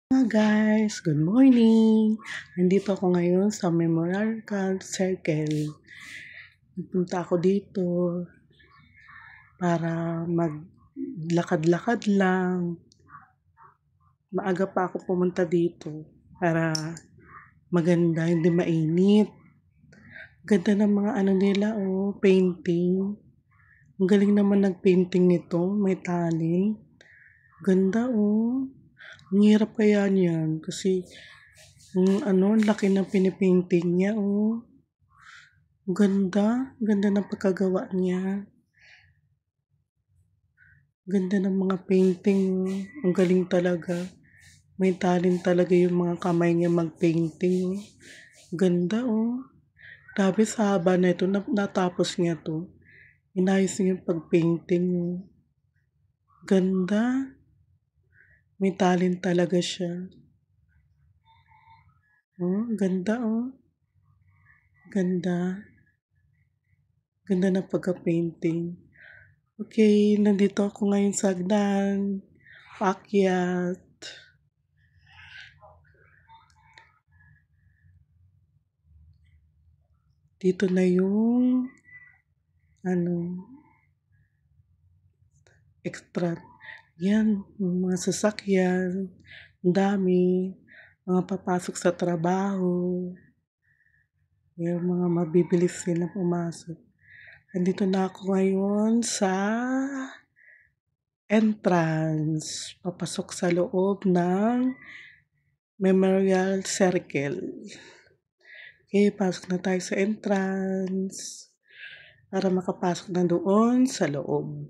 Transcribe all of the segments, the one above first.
Guys, good morning! Nandito ako ngayon sa Memorial Circle. Nagpunta ako dito para maglakad-lakad lang. Maaga pa ako pumunta dito para maganda, hindi mainit. Ganda ng mga nila, painting. Ang galing naman nag-painting nito, may talent. Ganda, Ang hirap kaya niyan kasi ang laki ng pinipainting niya, Ganda ng pagkagawa niya. Ganda ng mga painting, Ang galing talaga. May talent talaga yung mga kamay niya mag-painting, Ganda, Grabe sa haba na ito, natapos niya to. Inayos niya yung pag-painting, Ganda. May talent talaga siya. Ganda, Ganda. Ganda ng pagka-painting. Okay, nandito ako ngayon sa hagdan. Paakyat. Dito na yung extra. Yan, yung mga sasakyan. Ang dami. Mga papasok sa trabaho. Yung mga mabibilis sila pumasok. Andito na ako ngayon sa entrance. Papasok sa loob ng Memorial Circle. Okay, pasok na tayo sa entrance para makapasok na doon sa loob.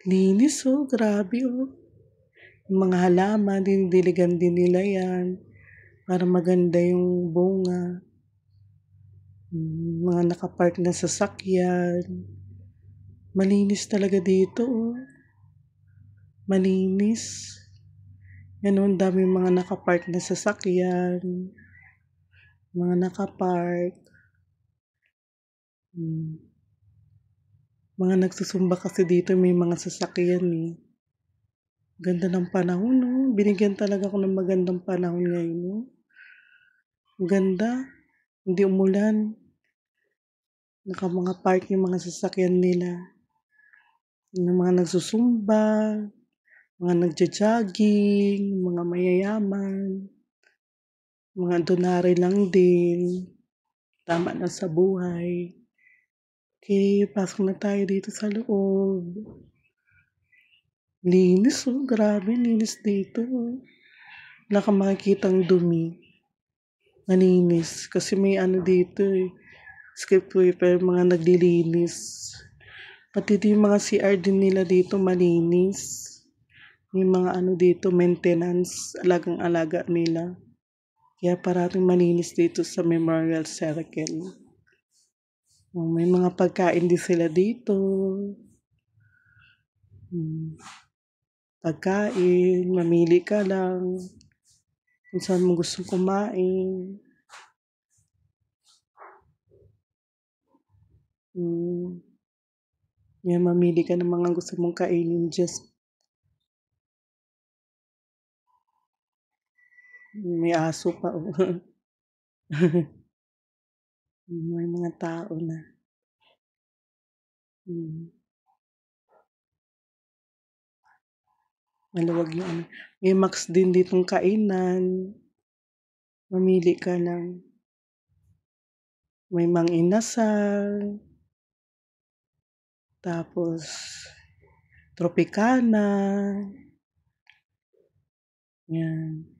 Linis, grabe, Yung mga halaman, dinidiligan din nila yan para maganda yung bunga. Mga nakapark na sasakyan. Malinis talaga dito, Malinis. Yan, ang daming mga nakapark na sasakyan. Mga nakapark. Mga nagsusumba kasi dito, may mga sasakyan, Ganda ng panahon, Binigyan talaga ako ng magandang panahon ngayon, Ganda. Hindi umulan. Mga park yung mga sasakyan nila. Yung mga nagsusumba, mga nagja-jogging, mga mayayaman, mga donare lang din. Tama na sa buhay. Okay, pasok na tayo dito sa loob. Linis, grabe, linis dito, Wala kang makikitang dumi. Malinis. Kasi may dito, skip sweeper, mga naglilinis. Pati yung mga CR din nila dito, malinis. May mga dito, maintenance, alagang-alaga nila. Kaya parating malinis dito sa Memorial Circle. May mga pagkain din sila dito. Pagkain, mamili ka lang kung saan mo gustong kumain. Yan, mamili ka ng mga gusto mong kainin. May aso pa, May mga tao na. Maluwag yung May max din ditong kainan. Mamili ka lang. May mang-inasal. Tapos, Tropicana. Yan.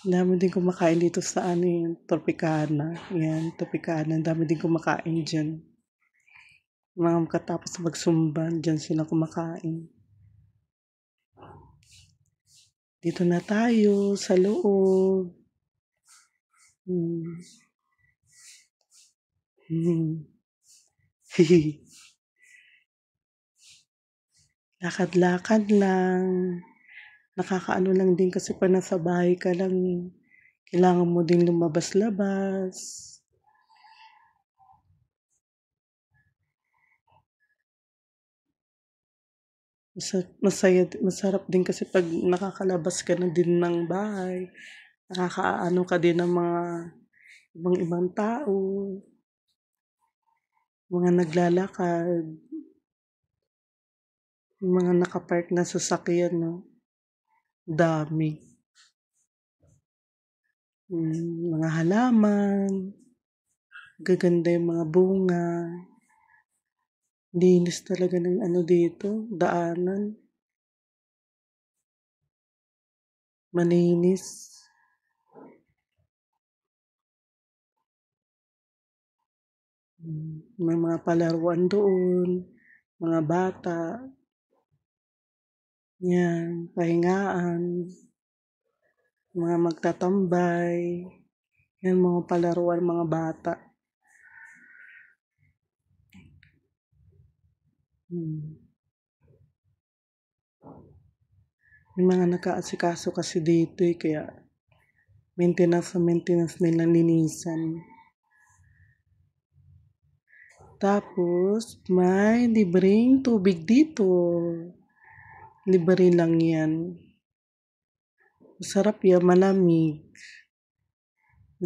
Dami din kumakain dito sa Tropicana. Yan, Tropicana. Dami din kumakain dyan. Mga katapos magsumba, dyan sila kumakain. Dito na tayo sa loob. Lakad-lakad lang. Nakakaano lang din kasi pa nasa bahay ka lang, Kailangan mo din lumabas-labas. Masarap din kasi 'pag nakakalabas ka na din ng bahay, nakakaano ka din ng mga ibang-ibang tao, mga naglalakad, yung mga naka-park na sasakyan 'no, dami. Mga halaman, gaganda yung mga bunga, linis talaga ng ano dito, daanan, malinis. May mga palaruan doon, mga bata, 'yan, pahingaan, mga magtatambay, 'yan mga palaruan mga bata. Hmm, may mga nag-aasikaso kasi dito, kaya maintenance nila linisan. Tapos may libreng tubig dito, libre lang 'yan. Masarap 'yan, malamig.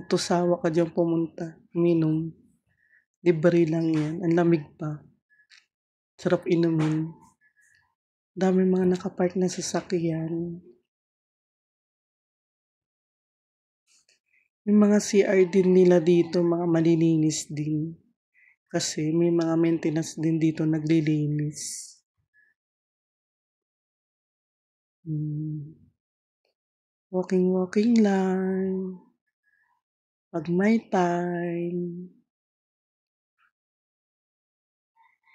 Tusawa ka diyang pumunta, uminom. Libre lang 'yan, ang lamig pa, sarap inumin. Daming mga naka-park na sasakyan. Yung mga CR din nila dito, mga malilinis din. Kasi may mga maintenance din dito naglilinis. Hmm, walking-walking lang, 'pag may time.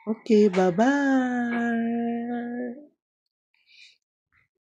Okay, bye-bye.